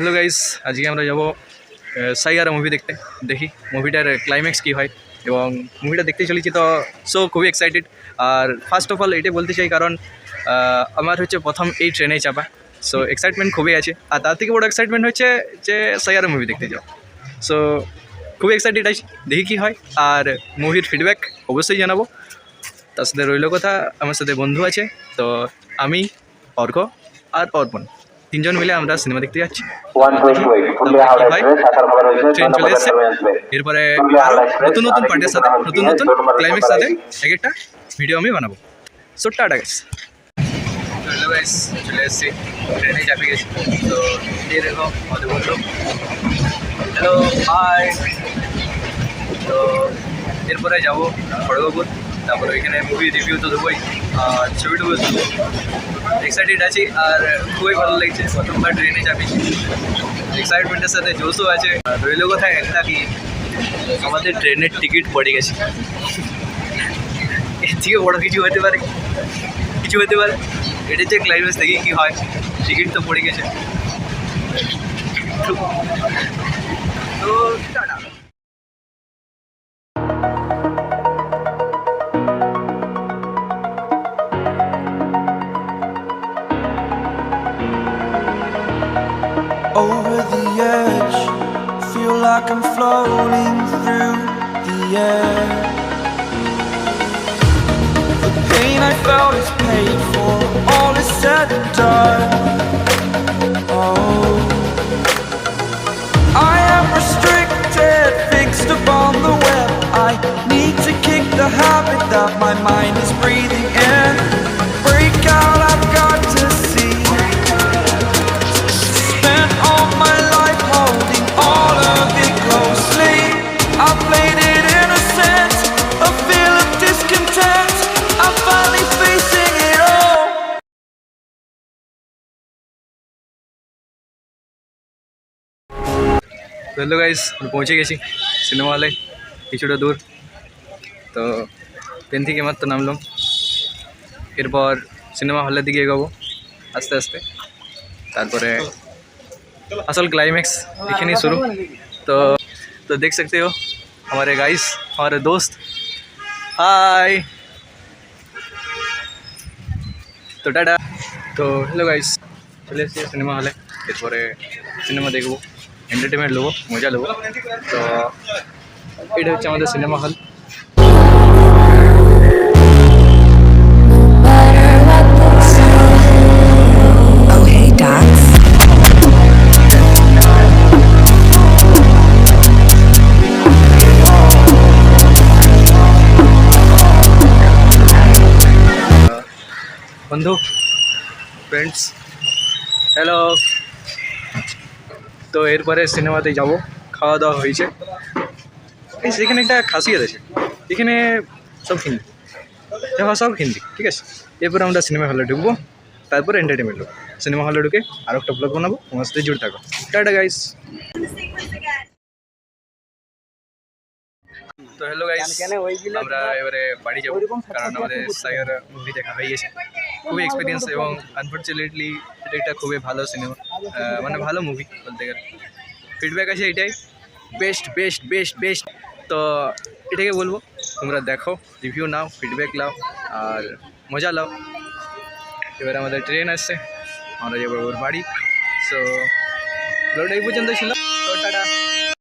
Hello guys, আজকে আমরা যাব সাইয়ারা মুভি দেখতে। দেখি মুভিটার ক্লাইম্যাক্স কী হয় এবং মুভিটা দেখতে চলেছি তো খুবই এক্সাইটেড। আর ফার্স্ট অফ অল এটাই বলতে চাই কারণ আমার হচ্ছে প্রথম এই ট্রেনে চাপা, সো এক্সাইটমেন্ট খুবই আছে। আর তার থেকে বড় এক্সাইটমেন্ট হচ্ছে যে সাইয়ারা মুভি দেখতে যাও। সো খুবই এক্সাইটেড আছি, দেখি কী হয়। আর মুভির ফিডব্যাক অবশ্যই জানাবো। তার সাথে রইল কথা, আমার সাথে বন্ধু আছে, তো আমি, অর্ঘ আর অর্পণ তিনজন মিলে আমরা সিনেমা দেখতে যাচ্ছি। ট্রেন চলে এসছে, এরপরে আরও নতুন নতুন পার্টের সাথে নতুন নতুন ক্লাইম্যাক্স সাথে এক একটা ভিডিও আমি বানাবো। So tata guys. Hello guys, চলে এসেছি, ট্রেনে চাপে গেছি। তো এরকম আমাদের বললো হ্যালো হাই। তো এরপরে যাবো খড়গপুর, তারপরে ওইখানে মুভি রিভিউ তো দেবোই আর ছবি টবি দেবো। এক্সাইটেড আছি আর খুবই ভালো লাগছে, প্রথমবার ট্রেনে চাপিয়েছি। এক্সাইটমেন্টের সাথে জোশও আছে। রইল কথা একটা কি, আমাদের ট্রেনের টিকিট পড়ে গেছে। এর থেকে বড়ো কিছু হতে পারে, কিছু হতে পারে। এটার যে ক্লাইম্যাক্স দেখি কী হয়। টিকিট তো পড়ে গেছে, তো tata. Over the edge, feel like I'm floating through the air. The pain I felt is paid for, all is said and done. Oh, I am restricted, fixed upon the web. I need to kick the habit that my mind is breathing in. Break out, I've got to see. Spent all my life holding all of it closely. I played it innocent, a feel of discontent. I'm finally facing it all. Hello guys, পৌঁছে গেছি cinema হলে, কিছুটা দূর। তো train থেকে মাত্র নামলাম, এরপর সিনেমা হলের দিকে এগোবো আস্তে আস্তে। তারপরে असल क्लाइमैक्स एखे शुरू। तो देख सकते हो हमारे गाइस, हमारे दोस्त। हाय, तो टाटा। तो हेलो गाइस, चले एसे सिनेमा हले, एरपरे सिनेमा देखबो, एंटारटेनमेंट लेबो, मजा लेबो। तो এটা হচ্ছে আমাদের সিনেমা হল। বন্ধু, ফ্রেন্ডস, হ্যালো। তো এরপরে সিনেমাতে যাব, খাওয়া দাওয়া হয়েছে। এখানে একটা খাসিয়ত আছে, এখানে সব হিন্দি, দেখো সব হিন্দি, ঠিক আছে। এরপরে আমরা সিনেমা হলে ঢুকবো, তারপরে এন্টারটেনমেন্ট নেবো। সিনেমা হলে ঢুকে আর একটা ব্লগ বানাবো, তোমার সাথে জুড়ে থাকো। Tata guys. তো হ্যালো গাইস, আমরা এবারে বাড়ি যাবো কারণ আমাদের সাইয়ারা মুভি দেখা হয়ে গেছে। খুবই এক্সপিরিয়েন্স এবং আনফর্চুনেটলি এটা একটা খুবই ভালো সিনেমা, মানে ভালো মুভি বলতে গেলে। ফিডব্যাক আছে এটাই, বেস্ট বেস্ট বেস্ট বেস্ট। তো এটাকে বলবো তোমরা দেখো, রিভিউ নাও, ফিডব্যাক নাও আর মজা নাও। এবারে আমাদের ট্রেন আসছে, আমরা যাবো ওর বাড়ি। সো ভিডিওটা এই পর্যন্ত ছিল, তো টাটা।